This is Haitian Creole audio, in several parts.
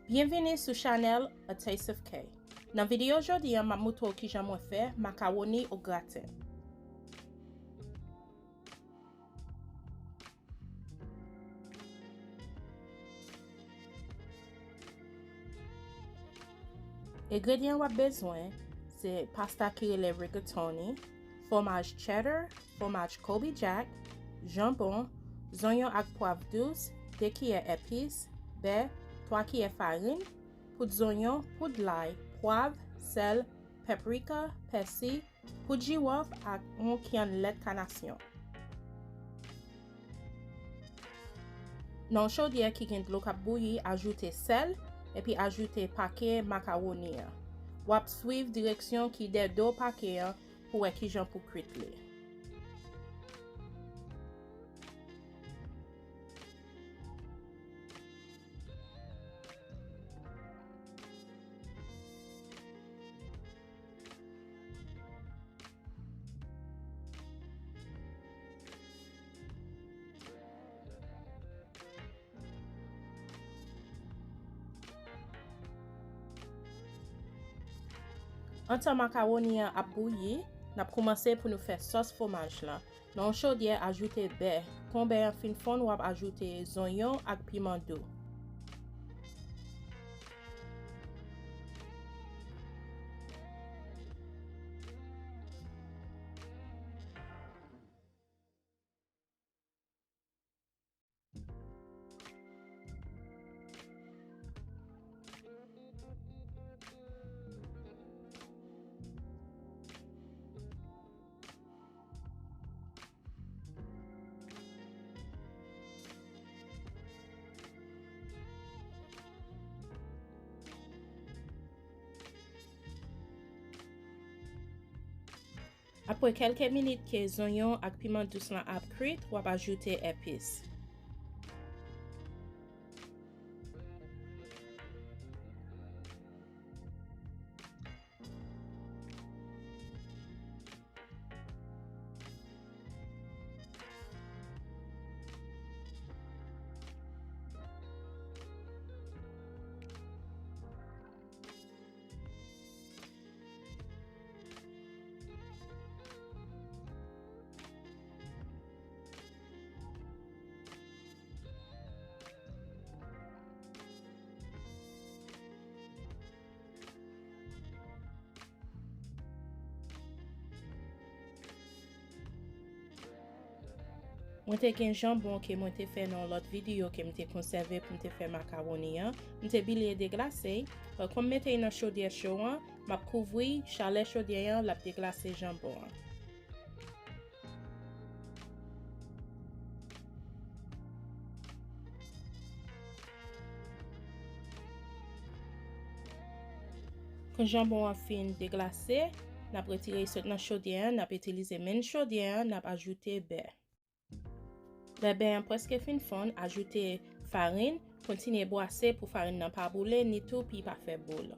Bienvenue sur channel A Taste of K. Dans vidéo aujourd'hui, je vais vous qui j'aime faire macaroni au gratin. Ingrédients qu'on a besoin, c'est pasta qui rele rigatoni, fromage cheddar, fromage colby jack, jambon, oignons avec poivre douce, 2 qui est epis, beurre, 3 qui est farine, poudre d'oignon, poudre l'ail, poivre, sel, paprika, persil, poudre jiwaf ak okenn lait canation. Dans chaudière qui gen l'eau k'ap bouilli, ajoutez sel et puis ajoutez paquet macaroni. Wap suivre direction qui de do paquet pour qui j'en pour cuire. En temps macaroni a bouilli, n'a commencé pour nous faire sauce fromage là. Dans chaudière ajouter beurre. Quand beurre fin fond, ou ajouter oignons ak piment doux. Après quelques minutes que les oignons et piment douce ont cuit, on va ajouter epis. Moi te gen jambon que moi te fait dans l'autre vidéo que m'te conservé pour m'te faire macaroni m'te bilé déglacé comme mette dans chaudière chaud m'a couvri chalet chaudière la déglacé jambon. Quand jambon a fin déglacé, n'a retiré ce dans chaudière, n'a utilisé même chaudière, n'a ajouté beurre. Le beurre presque fin fond, ajouter farine, continuer boisser pour farine n'a pas bouler ni tout puis pas faire boule.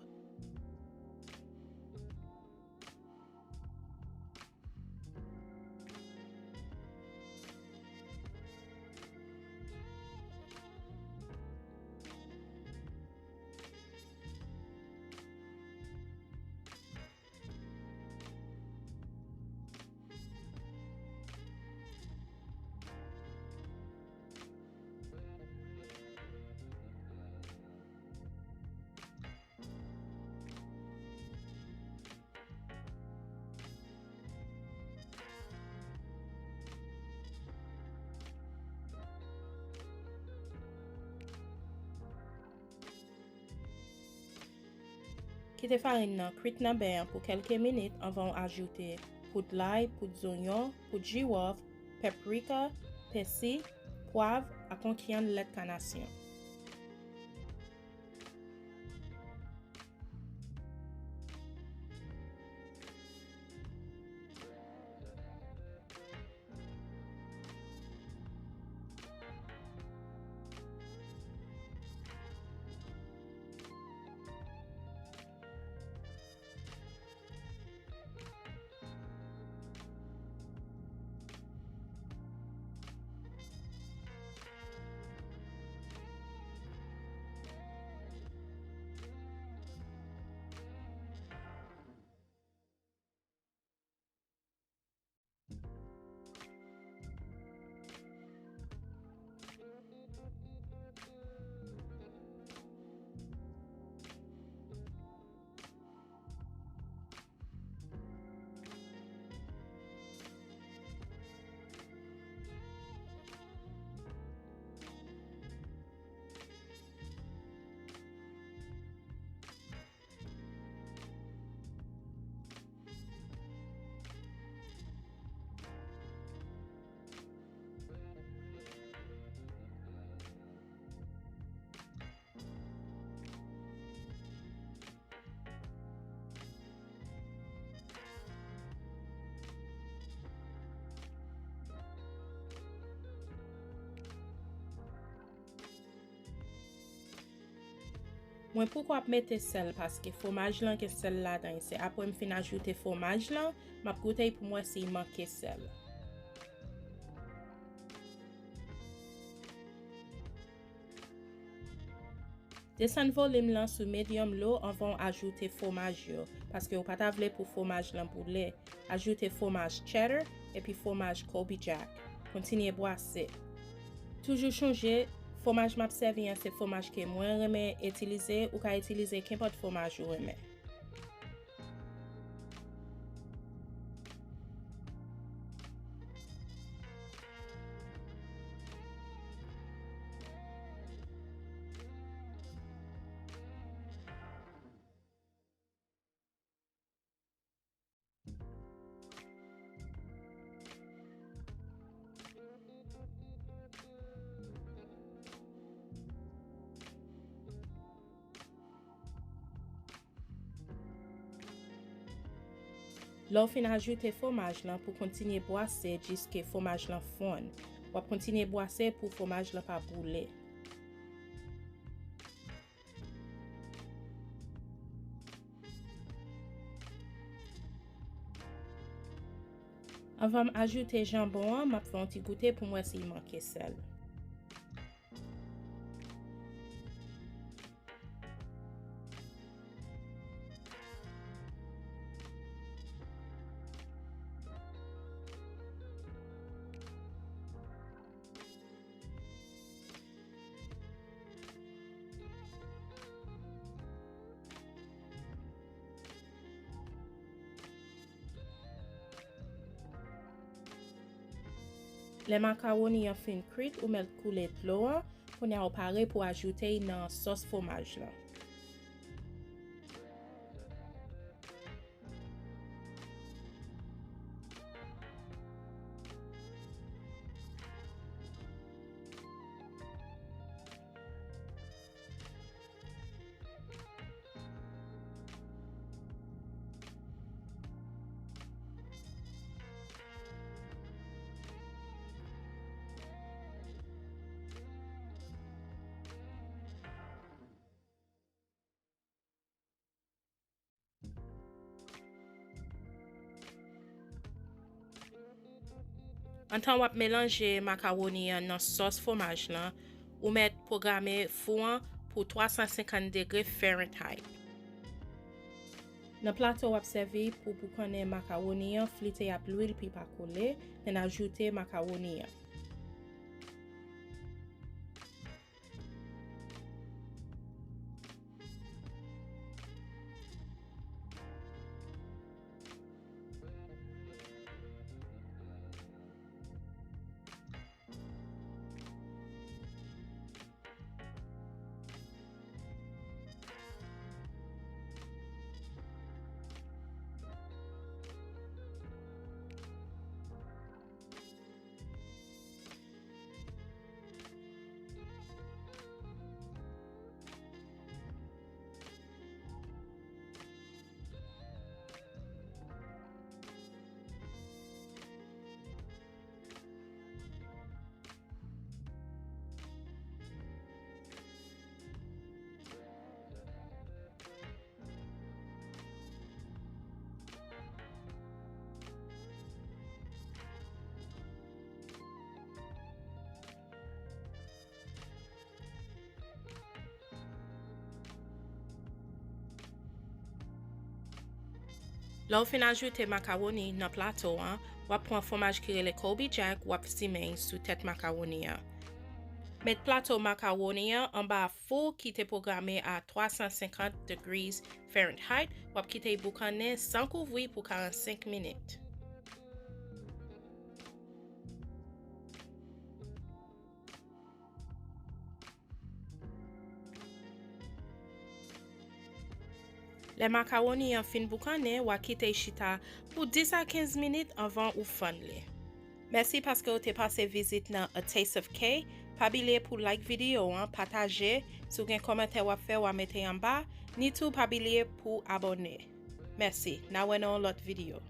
Quittez farine cuite dans beurre pour quelques minutes avant d'ajouter poudre l'ail, poudre d'oignon, poudre jiwaf, paprika, persil, poivre et okenn lait canation. Mwen pouko ap mette sel paske fromaj lan gen sel la dan. Se apre m fin ajoute fromaj lan, map goutey pou mwen si manke sel. Desan volim lan sou medium low avant ajoute fromaj yo. Paske ou pata vle pou fromaj lan boule. Ajoute fromaj cheddar epi fromaj colby jack. Kontinye boase. Toujou chanje, fromaj map servi se fromaj ke mwen reme etilize ou ka etilize kempot fromaj ou reme. Lò fin ajoute fromaj lan pou kontinye boase jiske fromaj lan fon. Wap kontinye boase pou fromaj lan pa boule. Avan ajoute janbon, map fè anti goute pou mwen si manke sel. Le makawoni yon fin cuit ou mel koule plo an, pou ya ou pare pou ajoute nan sos fromaj la. En tan wap mélange makawoni nan sos fromaj lan, ou met programe fouan pou 350 degrè Fahrenheit. Nan plato wap servi pou kounye makawoni flite ap l'huile pi pa koule, ten ajoute makawoni. Lò ou fin ajoute makawoni nan plato an, wap pran fromaj ki rele colby jack wap simen sou tèt makawoni an. Met plato makawoni an ba four ki te programe a 350 degrees Fahrenheit, wap kite boukane sans kouvri pou 45 minutes. Le makawoni yon fin boukane wak kite chita pou 10 à 15 minutes avant ou fan le. Merci parce que ou te passe visite nan A Taste of K. Pabile pou like video, partager, sou gen komente wap fe wap mette en bas, ni tou pabile pou abonner. Merci. Na wè nan lot video.